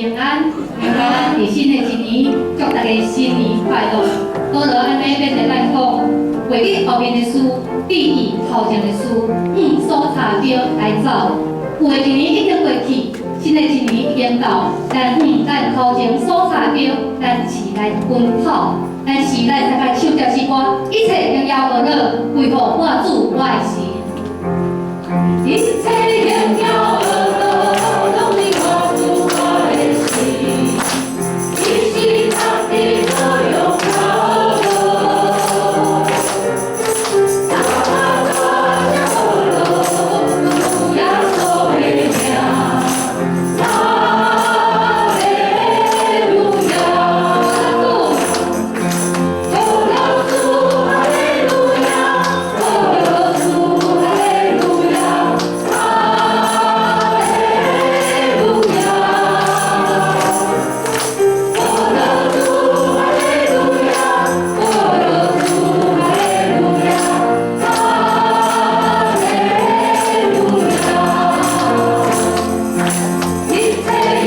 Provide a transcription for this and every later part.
平安，平安！伫新的一年，祝大家新年快乐。好了，安尼变成咱讲，画起后面的事，注意头前的事，所查标来走。旧的一年已经过去，新的一年已经到，咱头前所查标，咱是来奔跑，咱是来大家唱这首歌，一切荣耀而乐，为何我主我的神？一切荣耀而乐，拢是我主我的神。一时上帝所荣耀而乐，大大大而乐，主耶稣的名，哈利路亚，哦主，哈利路亚，哦主，哈利路亚，哈利路亚，哦主，哈利路亚，哦主，哈利路亚，哈利路亚。一切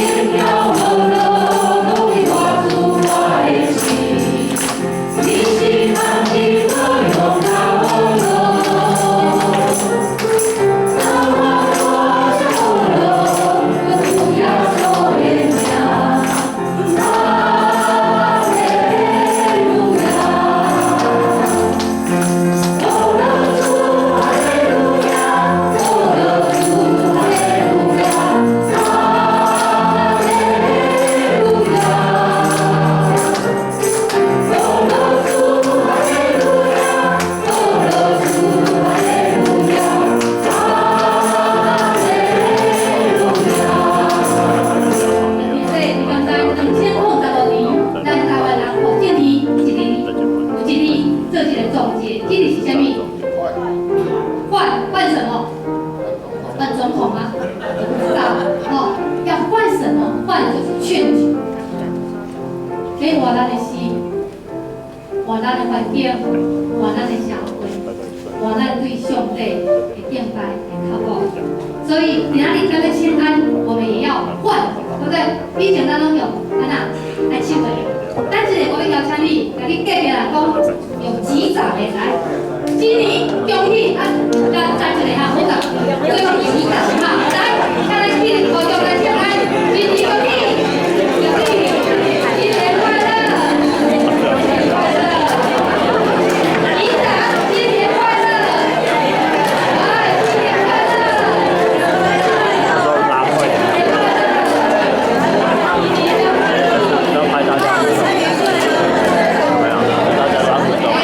荣耀而乐，拢是我主我的神。你是上帝所荣耀而乐，那我多少而乐，主耶稣的名，哈利路亚，哦主，哈利路亚，哦主，哈利路亚，哈利路亚，哦主，哈利路亚，哦主，哈利路亚，哈利路亚。即刚在2065年，咱台湾人福建年有一年做一个总结，这里是啥物？换什么？换总统吗？我不知道。要换什么？换就是劝举。所以换咱的心，换咱的环境，换咱的社会，换咱对上帝的敬拜的靠靠。所以哪里咱的签安，我们也要换，对不对？以前咱拢用安那来唱的，但是我要邀请你，甲你隔壁人讲，用吉祥的来。今年恭喜啊！咱再一个哈，好个，最后吉祥哈，来，再来敬礼，我用来签安，新年恭喜，恭喜，新年快乐，新年快乐，吉祥，新年快乐，哎，新年快乐。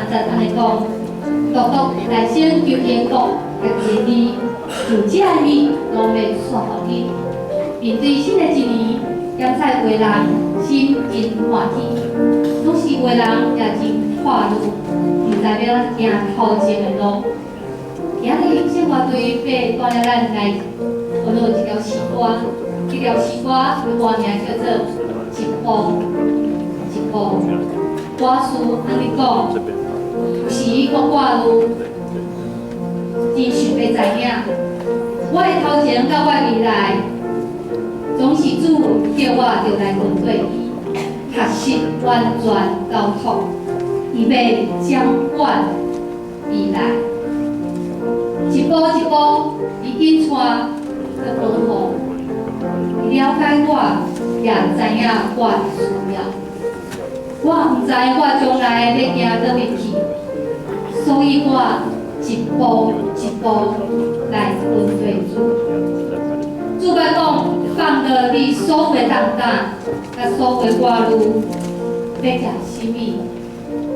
则安尼讲，独独来先求因果，家己的字，就这个字拢要算互你。面对新的一年，点彩为人心真欢喜，拢是为人也真快乐，就代表咱行头前的路。今日生活队要带领咱来学了一条诗歌，这条诗歌歌名叫做《一步一步》。歌词安尼讲，有时我挂路，真想要知影，我的头前到我的未来，总是主叫我着来面对伊，确实完全交托，伊要掌管未来。一步一步，伊引带个保护，伊了解我，也知影我的需要。我毋知我将来要行倒位去，所以我一步一步来跟随主。主要讲，放过你所有的重担，甲所有的外路，要食什么，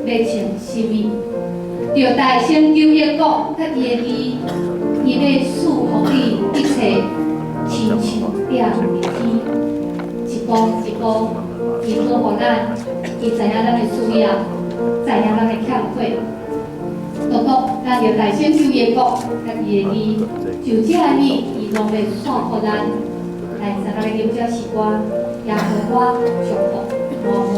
要穿什么，着大声求伊国甲伊的字，伊要赐予你一切亲像点的天，一步一步，伊好互咱。伊知影咱的需要，知影咱的欠缺，独独咱着大声求伊国，甲伊的字，就这个字，伊拢要算互咱。来，咱来念这诗歌，也互我祝福满满。我。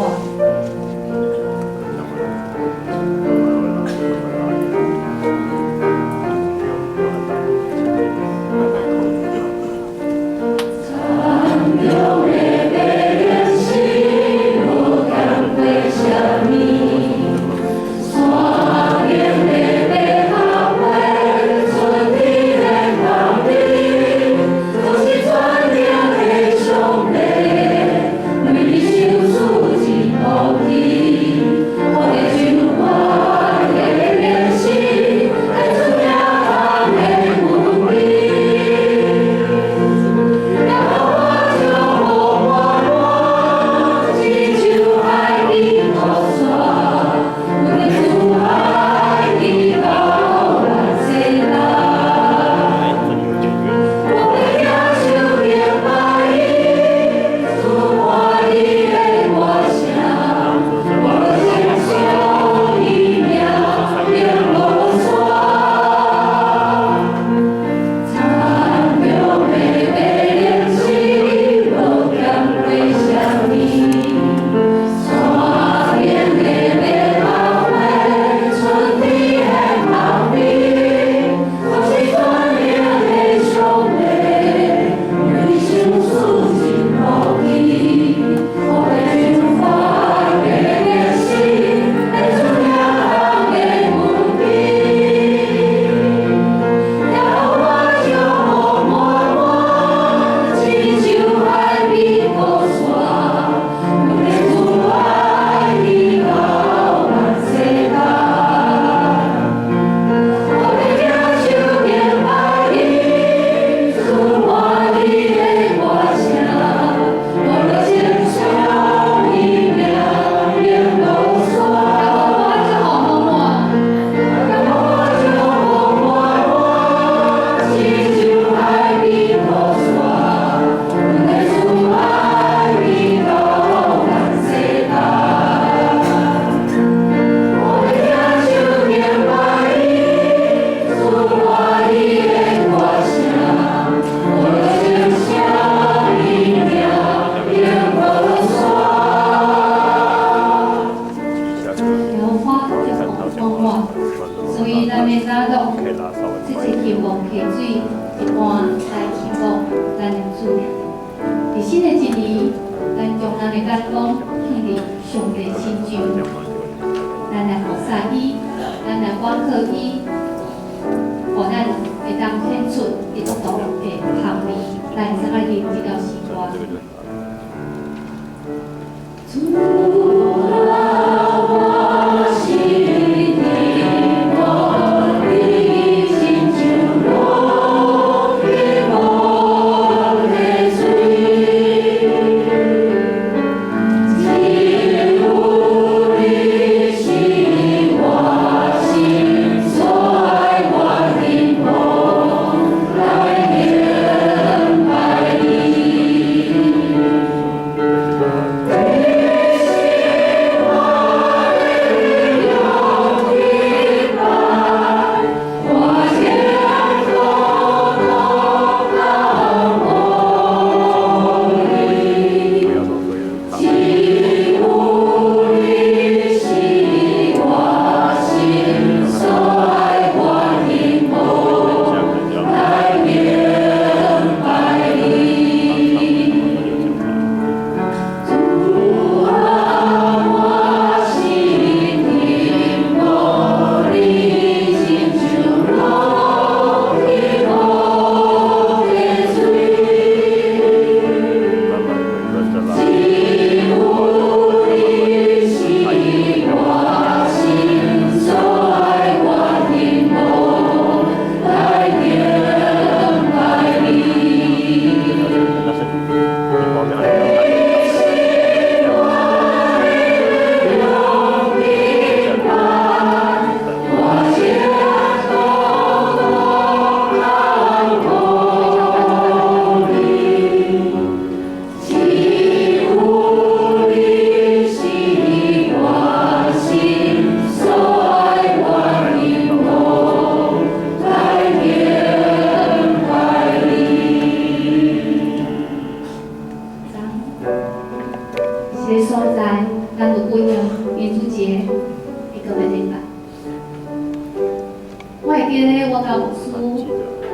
我甲牧师、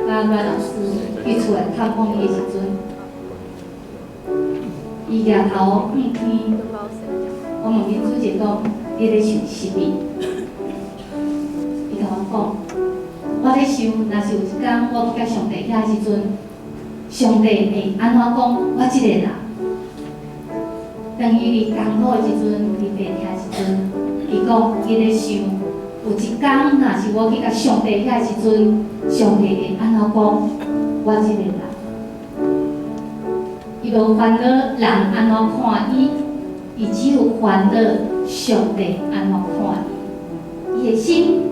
甲阮老师去厝内探访伊的时阵，伊举头望天，我问伊主席讲，你咧想啥物？伊甲我讲，我咧想，若是有一天我去甲上帝遐时阵，上帝会安怎讲我即个人？当伊伫艰苦的时阵，伫白天的时阵，伊讲伊咧想，有一天若是我去甲上帝遐时阵，上帝会安怎讲我即个人？伊无烦恼人安怎看伊，伊只有烦恼上帝安怎看伊。伊的心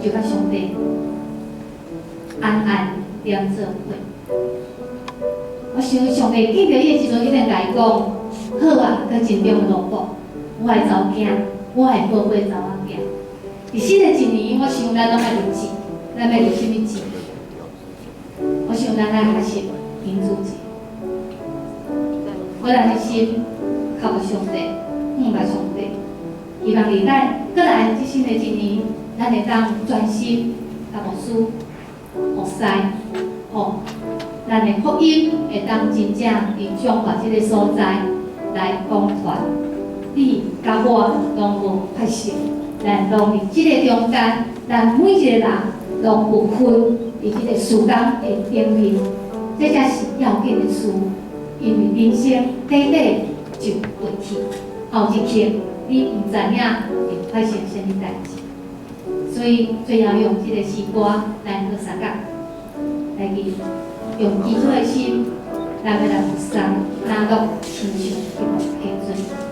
就甲上帝安安连做伙。我想上帝见到伊的时阵，一定甲伊讲：好啊，佮真中萝卜，我的查某囝，我的宝贝查某囝。伫新的一年，我想咱拢爱入节，咱要入什么节？我想咱爱学习民主节。我咱的心靠着上帝，仰赖上帝，希望伫咱过来即新的一年，咱会当专心甲牧师服侍，吼，咱的福音会当真正伫中华即个所在来广传。你甲我拢无缺失，咱拢伫即个中间，咱每一个人拢有份伫即个时间的顶面，这才是要紧的事。因为人生短短就过去，后一刻你毋知影会发生什么代志，所以最后用这个诗歌来做三角，来去用基督的心，来要来服侍，拿到亲像基督的尊。